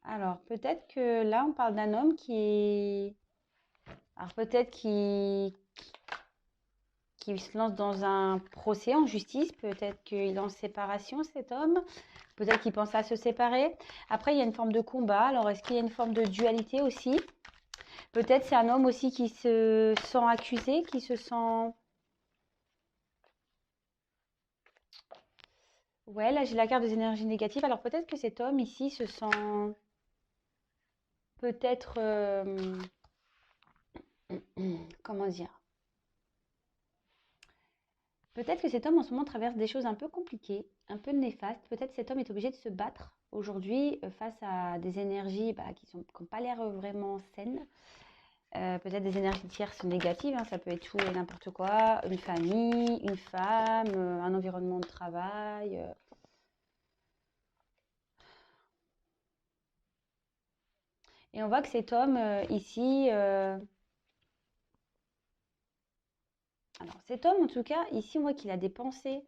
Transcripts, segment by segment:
Alors, peut-être que là, on parle d'un homme qui est... Alors, peut-être qui se lance dans un procès en justice. Peut-être qu'il est en séparation, cet homme. Peut-être qu'il pense à se séparer. Après, il y a une forme de combat. Alors, est-ce qu'il y a une forme de dualité aussi? Peut-être c'est un homme aussi qui se sent accusé, qui se sent... Ouais, là, j'ai la carte des énergies négatives. Alors, peut-être que cet homme ici se sent peut-être... comment dire? Peut-être que cet homme en ce moment traverse des choses un peu compliquées, un peu néfastes. Peut-être cet homme est obligé de se battre aujourd'hui face à des énergies qui n'ont pas l'air vraiment saines. Peut-être des énergies tierces négatives, hein, ça peut être tout et n'importe quoi. Une famille, une femme, un environnement de travail. Et on voit que cet homme ici... alors cet homme en tout cas, ici on voit qu'il a des pensées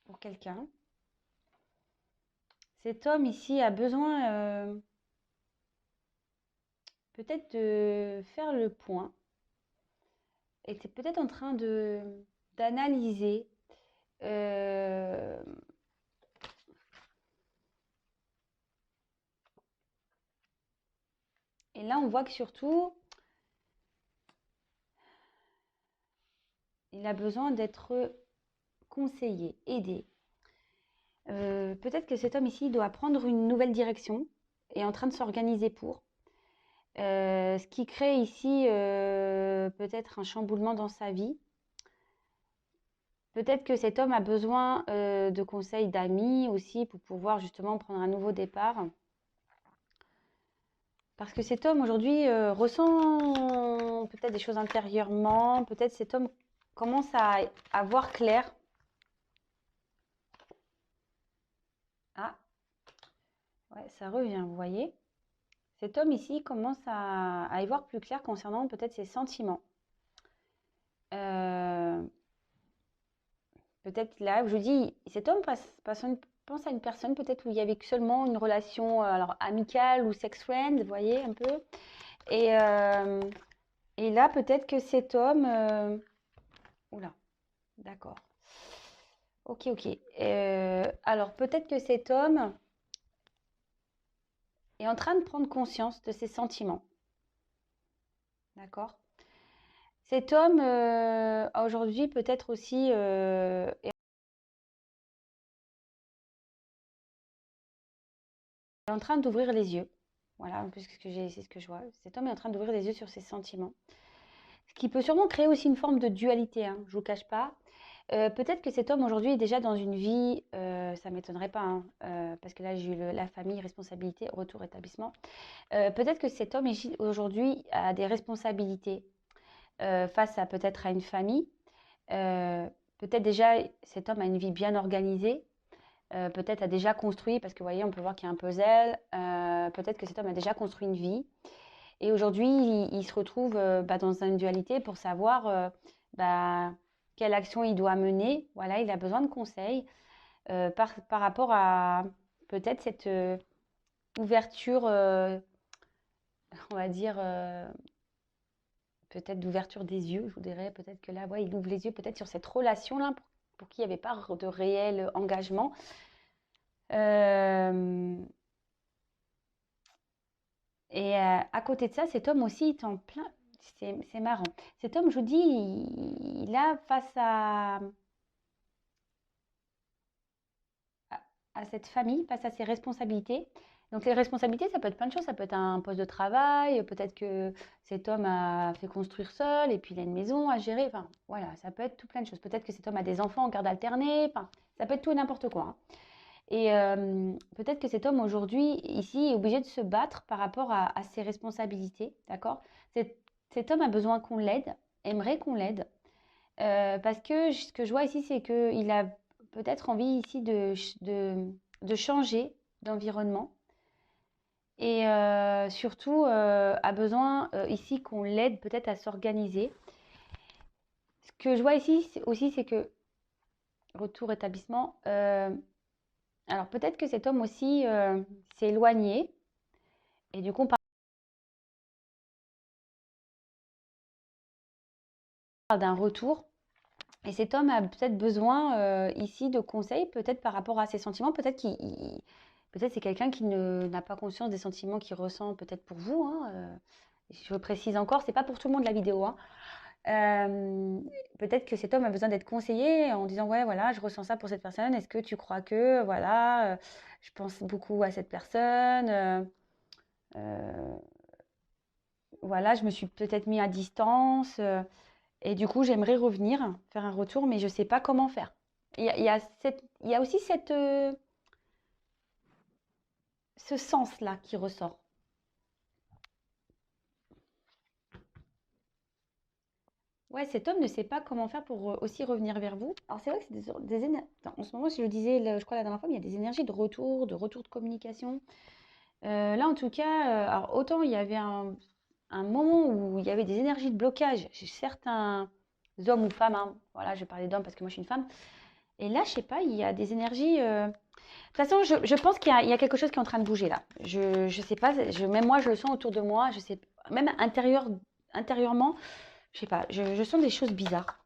pour quelqu'un. Cet homme ici a besoin peut-être de faire le point. Était peut-être en train de d'analyser euh, et là on voit que surtout il a besoin d'être conseillé, aidé. Peut-être que cet homme ici doit prendre une nouvelle direction et est en train de s'organiser pour. Ce qui crée ici peut-être un chamboulement dans sa vie. Peut-être que cet homme a besoin de conseils d'amis aussi pour pouvoir justement prendre un nouveau départ. Parce que cet homme aujourd'hui ressent peut-être des choses intérieurement, peut-être cet homme commence à voir clair. Ah, ouais, ça revient, vous voyez. Cet homme ici commence à y voir plus clair concernant peut-être ses sentiments. Euh, Peut-être là, je vous dis, cet homme pense à une personne peut-être où il y avait seulement une relation alors amicale ou sex friend, vous voyez un peu. Et, euh, et là, peut-être que cet homme... oula, d'accord. Ok, ok. Alors, peut-être que cet homme est en train de prendre conscience de ses sentiments. D'accord? Cet homme, aujourd'hui, peut-être aussi, est en train d'ouvrir les yeux. Voilà, un peu c'est ce que je vois. Cet homme est en train d'ouvrir les yeux sur ses sentiments. Ce qui peut sûrement créer aussi une forme de dualité, hein, je ne vous cache pas. Peut-être que cet homme aujourd'hui est déjà dans une vie, ça ne m'étonnerait pas, hein, parce que là j'ai eu la famille, responsabilité, retour, établissement. Peut-être que cet homme aujourd'hui a des responsabilités face à peut-être à une famille. Euh, Peut-être déjà cet homme a une vie bien organisée. Peut-être a déjà construit, parce que vous voyez, on peut voir qu'il y a un puzzle. Peut-être que cet homme a déjà construit une vie. Et aujourd'hui, il se retrouve dans une dualité pour savoir bah, quelle action il doit mener. Voilà, il a besoin de conseils par rapport à peut-être cette ouverture, on va dire, peut-être d'ouverture des yeux, je vous dirais. Peut-être que là, ouais, il ouvre les yeux peut-être sur cette relation-là pour qui il n'y avait pas de réel engagement. Euh, à côté de ça, cet homme aussi est en plein. C'est marrant. Cet homme, je vous dis, il a face à cette famille, face à ses responsabilités. Donc les responsabilités, ça peut être plein de choses. Ça peut être un poste de travail, peut-être que cet homme a fait construire seul et puis il a une maison à gérer. Enfin, voilà, ça peut être tout plein de choses. Peut-être que cet homme a des enfants en garde alternée. Enfin, ça peut être tout et n'importe quoi, hein. Et peut-être que cet homme aujourd'hui, ici, est obligé de se battre par rapport à ses responsabilités, d'accord? Cet homme a besoin qu'on l'aide, aimerait qu'on l'aide, parce que ce que je vois ici, c'est qu'il a peut-être envie ici de changer d'environnement et surtout a besoin ici qu'on l'aide peut-être à s'organiser. Ce que je vois ici aussi, c'est que, retour établissement, Alors peut-être que cet homme aussi s'est éloigné et du coup on parle d'un retour. Et cet homme a peut-être besoin ici de conseils, peut-être par rapport à ses sentiments, peut-être c'est quelqu'un qui n'a pas conscience des sentiments qu'il ressent peut-être pour vous, hein, je précise encore, c'est pas pour tout le monde la vidéo, hein. Peut-être que cet homme a besoin d'être conseillé en disant ouais voilà je ressens ça pour cette personne, est-ce que tu crois que voilà je pense beaucoup à cette personne, euh, voilà je me suis peut-être mis à distance. Et du coup, j'aimerais revenir, faire un retour, mais je ne sais pas comment faire. Il y a aussi ce sens-là qui ressort. Ouais, cet homme ne sait pas comment faire pour aussi revenir vers vous. Alors c'est vrai que c'est en ce moment, si je le disais, je crois la dernière fois, mais il y a des énergies de retour de communication. Là, en tout cas, alors autant il y avait un moment où il y avait des énergies de blocage chez certains hommes ou femmes, hein. Voilà, je vais parler d'hommes parce que moi je suis une femme. Et là, je sais pas, il y a des énergies. De toute façon, je pense qu'il y a quelque chose qui est en train de bouger là. Je sais pas, même moi je le sens autour de moi, je sais, même intérieurement, je sais pas, je sens des choses bizarres.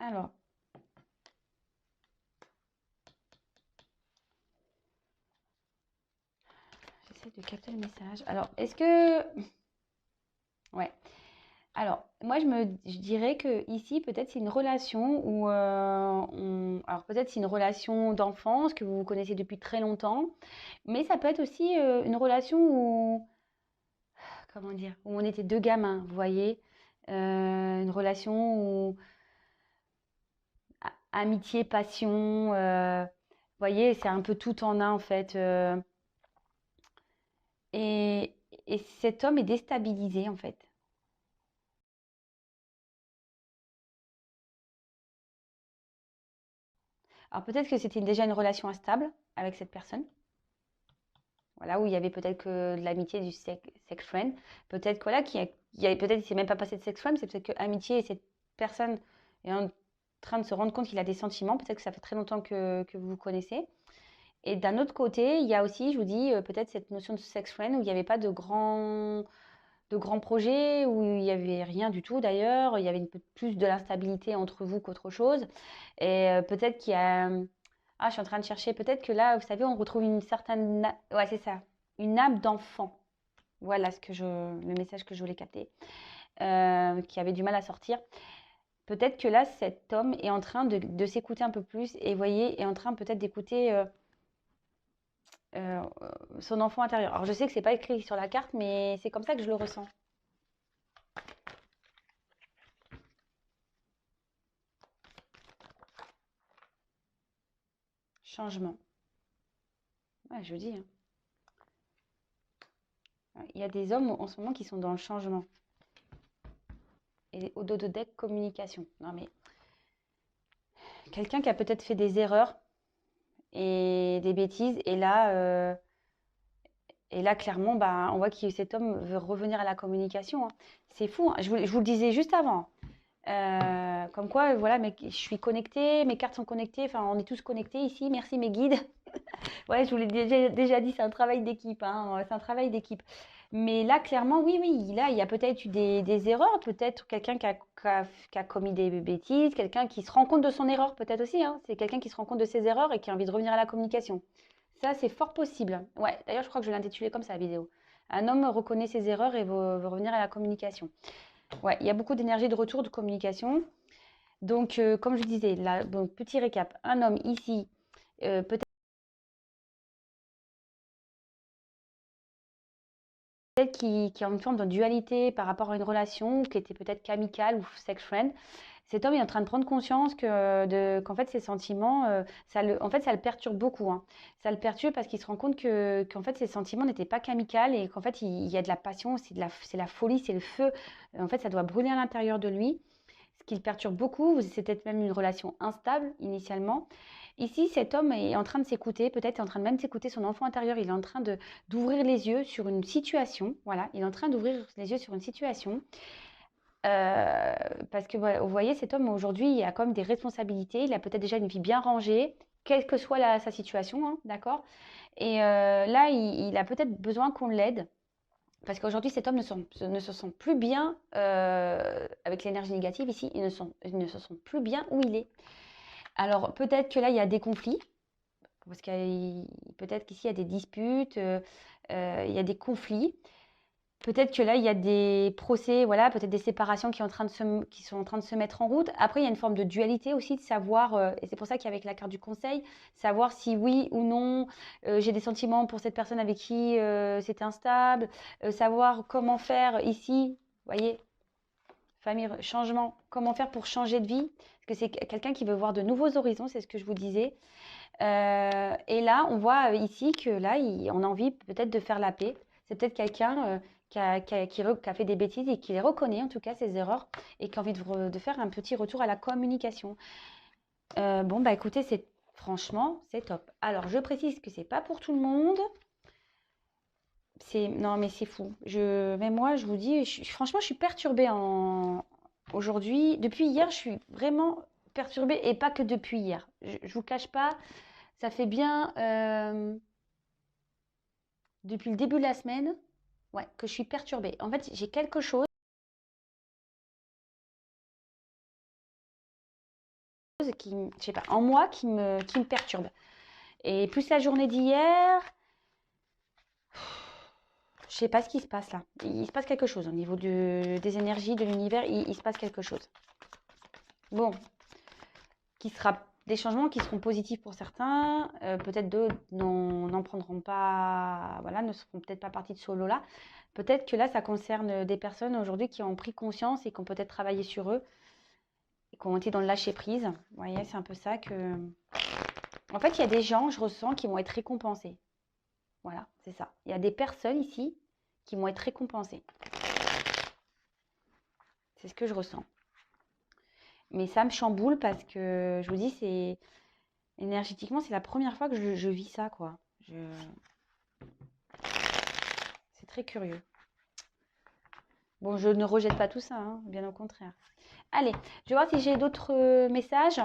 Alors, j'essaie de capter le message. Alors, est-ce que... Ouais. Alors, moi je dirais que ici, peut-être c'est une relation où... alors peut-être c'est une relation d'enfance que vous connaissez depuis très longtemps, mais ça peut être aussi une relation où comment dire, où on était deux gamins, vous voyez. Une relation où amitié, passion, vous voyez, c'est un peu tout en un en fait. Et, et cet homme est déstabilisé en fait. Alors peut-être que c'était déjà une relation instable avec cette personne. Voilà, où il y avait peut-être que de l'amitié du sex friend. Peut-être que voilà, peut-être il s'est même pas passé de sex friend, c'est peut-être que amitié et cette personne est en train de se rendre compte qu'il a des sentiments. Peut-être que ça fait très longtemps que vous vous connaissez. Et d'un autre côté, il y a aussi, je vous dis, peut-être cette notion de sex friend où il n'y avait pas de grands projets, où il n'y avait rien du tout d'ailleurs. Il y avait plus de l'instabilité entre vous qu'autre chose. Et peut-être qu'il y a... Ah, je suis en train de chercher. Peut-être que là, vous savez, on retrouve une certaine... Ouais, c'est ça. Une âme d'enfant. Voilà le message que je voulais capter, qui avait du mal à sortir. Peut-être que là, cet homme est en train de s'écouter un peu plus et, vous voyez, est en train peut-être d'écouter euh, son enfant intérieur. Alors, je sais que c'est pas écrit sur la carte, mais c'est comme ça que je le ressens. Changement. Ouais, je dis, hein. Il y a des hommes en ce moment qui sont dans le changement. Et au dos de deck, communication. Non, mais quelqu'un qui a peut-être fait des erreurs et des bêtises, et là clairement, bah, on voit que cet homme veut revenir à la communication, hein. C'est fou, hein. Je vous le disais juste avant. Comme quoi, voilà, mais je suis connectée, mes cartes sont connectées, enfin, on est tous connectés ici. Merci mes guides. Ouais, je vous l'ai déjà dit, c'est un travail d'équipe, hein, c'est un travail d'équipe. Mais là, clairement, oui, oui, là, il y a peut-être eu des erreurs, peut-être quelqu'un qui a commis des bêtises, quelqu'un qui se rend compte de son erreur, peut-être aussi, hein. C'est quelqu'un qui se rend compte de ses erreurs et qui a envie de revenir à la communication. Ça, c'est fort possible. Ouais, d'ailleurs, je crois que je l'ai intitulé comme ça, la vidéo. Un homme reconnaît ses erreurs et veut revenir à la communication. Ouais, il y a beaucoup d'énergie de retour de communication. Donc, comme je disais, là, donc, petit récap. Un homme ici, peut-être qui a une forme de dualité par rapport à une relation, qui était peut-être qu'amicale ou sex friend. Cet homme est en train de prendre conscience qu'en fait, ses sentiments, en fait, ça le perturbe beaucoup, hein. Ça le perturbe parce qu'il se rend compte qu'en fait, ses sentiments n'étaient pas qu'amicales et qu'en fait, il y a de la passion, c'est la folie, c'est le feu. En fait, ça doit brûler à l'intérieur de lui. Ce qui le perturbe beaucoup, c'est peut-être même une relation instable initialement. Ici, cet homme est en train de s'écouter, peut-être est en train de même s'écouter son enfant intérieur. Il est en train d'ouvrir les yeux sur une situation. Voilà, il est en train d'ouvrir les yeux sur une situation. Parce que voilà, vous voyez, cet homme aujourd'hui, il a quand même des responsabilités, il a peut-être déjà une vie bien rangée, quelle que soit sa situation, hein, d'accord? Et là, il a peut-être besoin qu'on l'aide, parce qu'aujourd'hui, cet homme ne se sent plus bien avec l'énergie négative ici, il ne se sent plus bien où il est. Alors peut-être que là, il y a des conflits, parce que peut-être qu'ici, il y a des disputes, il y a des conflits. Peut-être que là, il y a des procès, voilà, peut-être des séparations qui sont en train de se mettre en route. Après, il y a une forme de dualité aussi, de savoir, et c'est pour ça qu'avec la carte du conseil, savoir si oui ou non, j'ai des sentiments pour cette personne avec qui c'est instable, savoir comment faire ici, vous voyez, famille, changement, comment faire pour changer de vie, parce que c'est quelqu'un qui veut voir de nouveaux horizons, c'est ce que je vous disais. Et là, on voit ici que là, on a envie peut-être de faire la paix. C'est peut-être quelqu'un qui a fait des bêtises et qui les reconnaît, en tout cas, ses erreurs, et qui a envie de faire un petit retour à la communication. Bon, bah écoutez, franchement, c'est top. Alors, je précise que c'est pas pour tout le monde. Non, mais c'est fou. Même moi, je vous dis, franchement, je suis perturbée aujourd'hui. Depuis hier, je suis vraiment perturbée, et pas que depuis hier. Je vous cache pas, ça fait bien depuis le début de la semaine, ouais, que je suis perturbée. En fait, j'ai quelque chose je sais pas, en moi qui me perturbe. Et plus la journée d'hier, je sais pas ce qui se passe là. Il se passe quelque chose au niveau des énergies, de l'univers, il se passe quelque chose. Bon, des changements qui seront positifs pour certains, peut-être d'autres n'en prendront pas, voilà, ne seront peut-être pas partie de ce lot-là. Peut-être que là, ça concerne des personnes aujourd'hui qui ont pris conscience et qui ont peut-être travaillé sur eux, et qui ont été dans le lâcher-prise. Vous voyez, c'est un peu ça que... En fait, il y a des gens, je ressens, qui vont être récompensés. Voilà, c'est ça. Il y a des personnes ici qui vont être récompensées. C'est ce que je ressens. Mais ça me chamboule parce que, je vous dis, énergétiquement, c'est la première fois que je vis ça, quoi. C'est très curieux. Bon, je ne rejette pas tout ça, hein, bien au contraire. Allez, je vais voir si j'ai d'autres messages.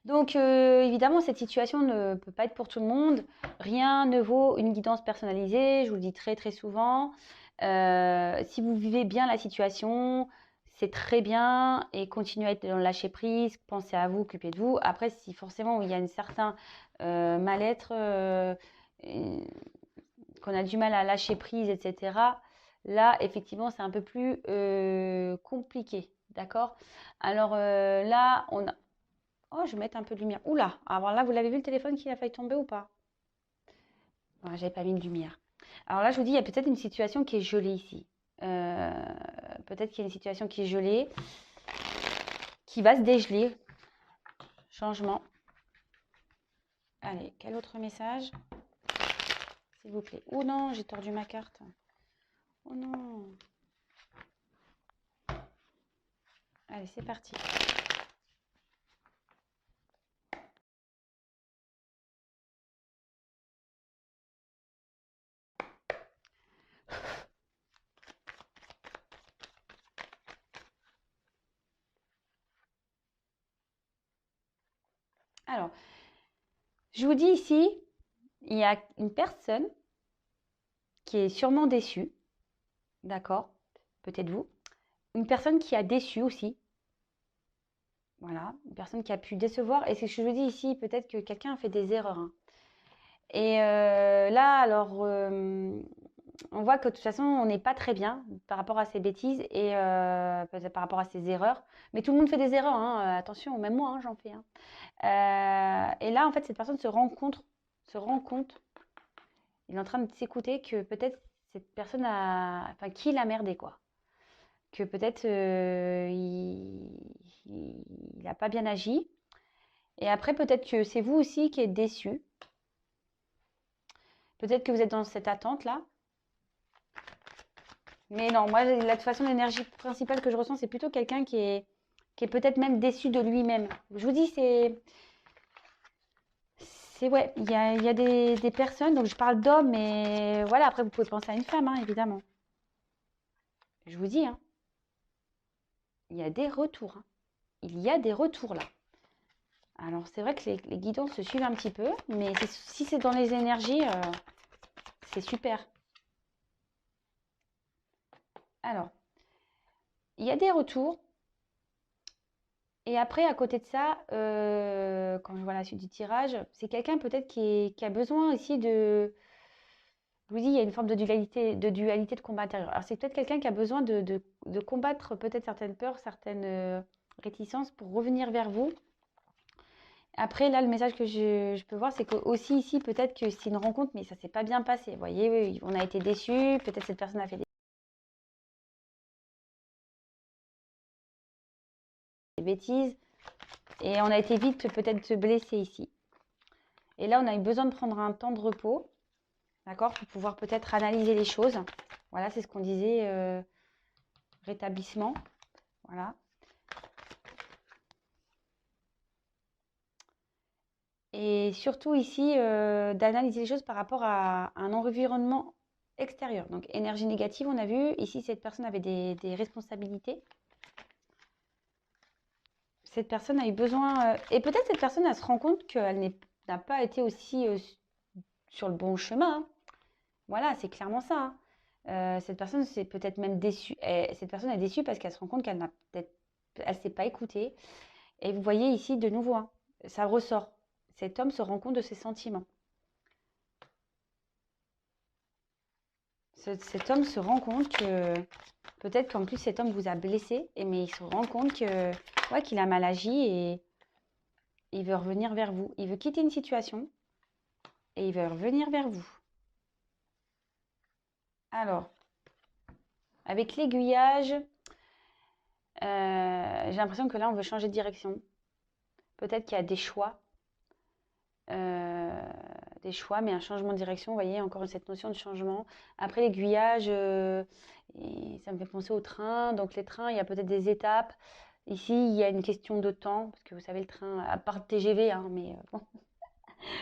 Donc, évidemment, cette situation ne peut pas être pour tout le monde. Rien ne vaut une guidance personnalisée, je vous le dis très très souvent. Si vous vivez bien la situation, c'est très bien et continuez à être dans le lâcher prise, pensez à vous, occupez de vous. Après, si forcément il y a un certain mal-être, qu'on a du mal à lâcher prise, etc., là, effectivement, c'est un peu plus compliqué. D'accord? Alors là, oh, je vais mettre un peu de lumière. Oula! Alors là, vous l'avez vu le téléphone qui a failli tomber ou pas? Ouais, j'avais pas mis de lumière. Alors là, je vous dis, il y a peut-être une situation qui est gelée ici. Euh, Peut-être qu'il y a une situation qui est gelée, qui va se dégeler. Changement. Allez, quel autre message? S'il vous plaît. Oh non, j'ai tordu ma carte. Oh non. Allez, c'est parti. Alors, je vous dis ici, il y a une personne qui est sûrement déçue. D'accord? Peut-être vous. Une personne qui a déçu aussi. Voilà, une personne qui a pu décevoir. Et c'est ce que je vous dis ici, peut-être que quelqu'un a fait des erreurs, hein. Et là, alors, on voit que de toute façon, on n'est pas très bien par rapport à ces bêtises et peut-être par rapport à ces erreurs. Mais tout le monde fait des erreurs, hein, attention, même moi, hein, j'en fais, hein. Et là, en fait, cette personne se rend compte, il est en train de s'écouter que peut-être cette personne enfin, qui l'a merdé, quoi. Que peut-être il n'a pas bien agi. Et après, peut-être que c'est vous aussi qui êtes déçu. Peut-être que vous êtes dans cette attente-là. Mais non, moi, de toute façon, l'énergie principale que je ressens, c'est plutôt quelqu'un qui est peut-être même déçu de lui-même. Je vous dis, ouais, il y a des personnes, donc je parle d'hommes, mais voilà, après, vous pouvez penser à une femme, hein, évidemment. Je vous dis, hein. il y a des retours, hein. Il y a des retours là. Alors, c'est vrai que les guidons se suivent un petit peu, mais si c'est dans les énergies, c'est super. Alors, il y a des retours. Et après, à côté de ça, quand je vois la suite du tirage, c'est quelqu'un peut-être qui a besoin aussi de... Je vous dis, il y a une forme de dualité de combat intérieur. Alors, c'est peut-être quelqu'un qui a besoin de combattre peut-être certaines peurs, certaines réticences pour revenir vers vous. Après, là, le message que je peux voir, c'est que aussi ici, peut-être que c'est une rencontre, mais ça s'est pas bien passé. Vous voyez, oui, on a été déçus, peut-être cette personne a fait des bêtises, et on a été vite peut-être blessé ici. Et là, on a eu besoin de prendre un temps de repos, d'accord, pour pouvoir peut-être analyser les choses. Voilà, c'est ce qu'on disait, rétablissement. Voilà. Et surtout ici, d'analyser les choses par rapport à un environnement extérieur. Donc, énergie négative, on a vu. Ici, cette personne avait des responsabilités. Cette personne a eu besoin... et peut-être cette personne, elle se rend compte qu'elle n'a pas été aussi sur le bon chemin, hein. Voilà, c'est clairement ça, hein. Cette personne, c'est peut-être même déçue. Cette personne est déçue parce qu'elle se rend compte qu'elle n'a peut-être... Elle ne s'est pas écoutée. Et vous voyez ici, de nouveau, hein, ça ressort. Cet homme se rend compte de ses sentiments. Cet homme se rend compte que peut-être qu'en plus cet homme vous a blessé, mais il se rend compte que ouais, qu'il a mal agi et il veut revenir vers vous. Il veut quitter une situation et il veut revenir vers vous. Alors, avec l'aiguillage, j'ai l'impression que là, on veut changer de direction. Peut-être qu'il y a euh, des choix, mais un changement de direction. Vous voyez, encore cette notion de changement. Après l'aiguillage, ça me fait penser au train. Donc les trains, il y a peut-être des étapes. Ici, il y a une question de temps, parce que vous savez, le train, à part le TGV, hein, mais bon.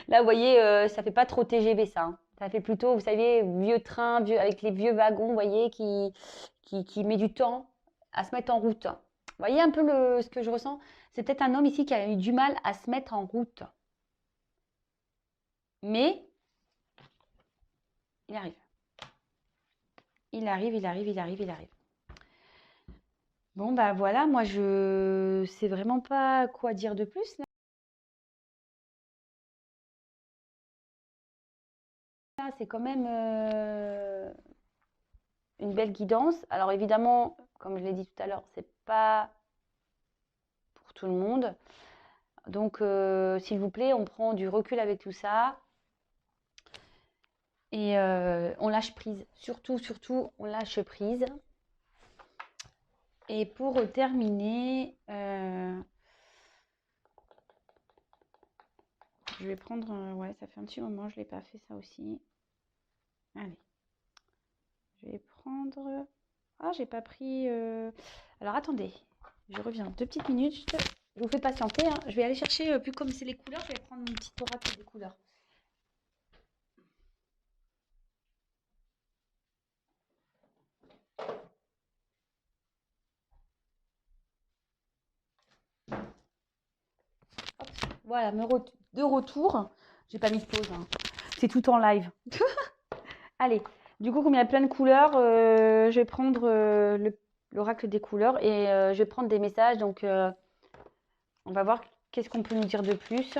Là, vous voyez, ça fait pas trop TGV, ça, hein. Ça fait plutôt, vous savez, vieux train, avec les vieux wagons, vous voyez, qui met du temps à se mettre en route. Vous voyez un peu ce que je ressens? C'est peut-être un homme ici qui a eu du mal à se mettre en route. Mais il arrive. Il arrive, il arrive, il arrive, il arrive. Bon, bah voilà, moi je sais vraiment pas quoi dire de plus là. Là, c'est quand même une belle guidance. Alors évidemment, comme je l'ai dit tout à l'heure, c'est pas pour tout le monde. Donc, s'il vous plaît, on prend du recul avec tout ça et on lâche prise. Surtout, surtout, on lâche prise. Et pour terminer, je vais prendre... ouais, ça fait un petit moment, je ne l'ai pas fait ça aussi. Allez. Je vais prendre... Ah, j'ai pas pris... Alors, attendez. Je reviens. 2 petites minutes. Je vous fais patienter, hein. Je vais aller chercher, plus comme c'est les couleurs, je vais prendre mon petit oracle des couleurs. Hop. Voilà, de retour. J'ai pas mis de pause, hein. C'est tout en live. Allez, du coup, comme il y a plein de couleurs, je vais prendre l'oracle des couleurs et je vais prendre des messages. Donc, on va voir qu'est-ce qu'on peut nous dire de plus.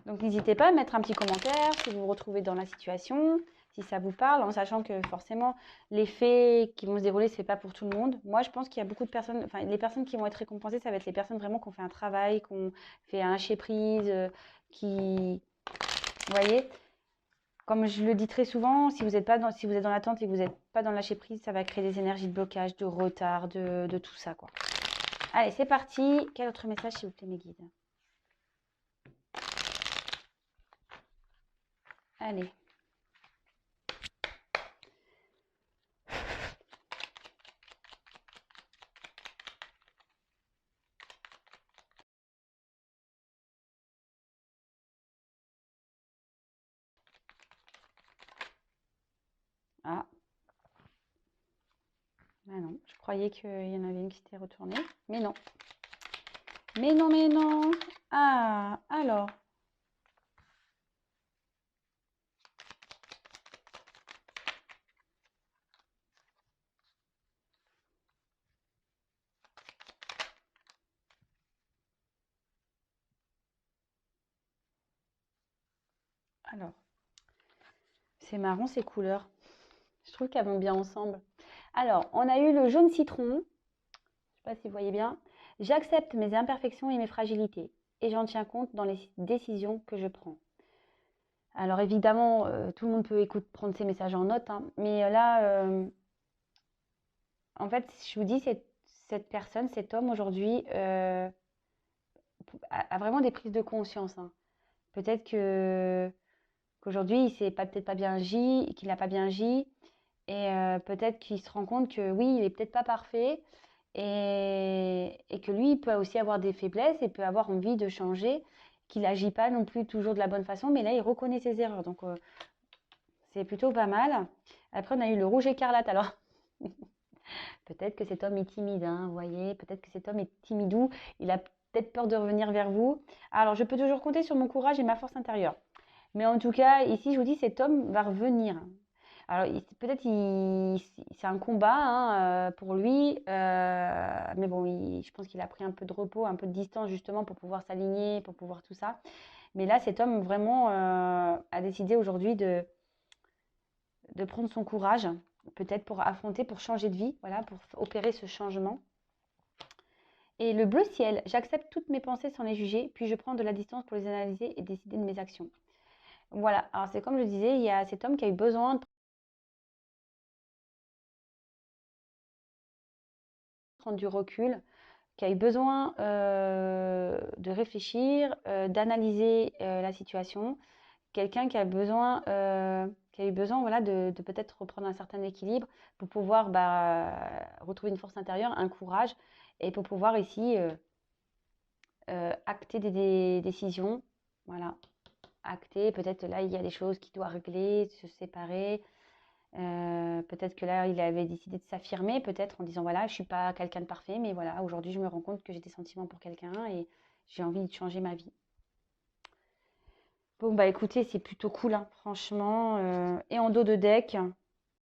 Donc, n'hésitez pas à mettre un petit commentaire si vous vous retrouvez dans la situation, si ça vous parle, en sachant que forcément, les faits qui vont se dérouler, ce n'est pas pour tout le monde. Moi, je pense qu'il y a beaucoup de personnes, enfin, les personnes qui vont être récompensées, ça va être les personnes vraiment qui ont fait un travail, qui ont fait un lâcher-prise, qui... Vous voyez? Comme je le dis très souvent, si vous êtes dans l'attente et que vous n'êtes pas dans le lâcher-prise, ça va créer des énergies de blocage, de retard, de tout ça, quoi. Allez, c'est parti. Quel autre message, s'il vous plaît, mes guides? Allez. Ah non, je croyais qu'il y en avait une qui s'était retournée. Mais non. Mais non, mais non. Ah, alors. Alors. C'est marrant ces couleurs. Je trouve qu'elles vont bien ensemble. Alors, on a eu le jaune citron. Je ne sais pas si vous voyez bien. J'accepte mes imperfections et mes fragilités. Et j'en tiens compte dans les décisions que je prends. Alors évidemment, tout le monde peut prendre ces messages en note, hein, mais là, en fait, je vous dis, cette personne, cet homme aujourd'hui, a vraiment des prises de conscience, hein. Peut-être qu'aujourd'hui, il s'est peut-être pas bien agi, qu'il n'a pas bien agi, et peut-être qu'il se rend compte que oui, il est peut-être pas parfait, et que lui, il peut aussi avoir des faiblesses, et peut avoir envie de changer, qu'il n'agit pas non plus toujours de la bonne façon, mais là, il reconnaît ses erreurs. Donc, c'est plutôt pas mal. Après, on a eu le rouge écarlate. Alors, peut-être que cet homme est timide, hein, vous voyez. Peut-être que cet homme est timidou. Il a peut-être peur de revenir vers vous. Alors, je peux toujours compter sur mon courage et ma force intérieure. Mais en tout cas, ici, je vous dis, cet homme va revenir. Alors, peut-être c'est un combat, hein, pour lui. Mais bon, je pense qu'il a pris un peu de repos, un peu de distance, justement, pour pouvoir s'aligner, pour pouvoir tout ça. Mais là, cet homme, vraiment, a décidé aujourd'hui de prendre son courage, peut-être pour affronter, pour changer de vie, voilà, pour opérer ce changement. Et le bleu ciel, j'accepte toutes mes pensées sans les juger, puis je prends de la distance pour les analyser et décider de mes actions. Voilà, alors c'est comme je disais, il y a cet homme qui a eu besoin de prendre du recul, qui a eu besoin de réfléchir, d'analyser la situation, quelqu'un qui a eu besoin voilà, de peut-être reprendre un certain équilibre pour pouvoir retrouver une force intérieure, un courage, et pour pouvoir ici acter des décisions. Voilà, acter. Peut-être là, il y a des choses qu'il doit régler, se séparer. Peut-être que là, il avait décidé de s'affirmer, peut-être en disant voilà, je ne suis pas quelqu'un de parfait, mais voilà, aujourd'hui, je me rends compte que j'ai des sentiments pour quelqu'un et j'ai envie de changer ma vie. Bon, bah écoutez, c'est plutôt cool, hein, franchement. Et en dos de deck,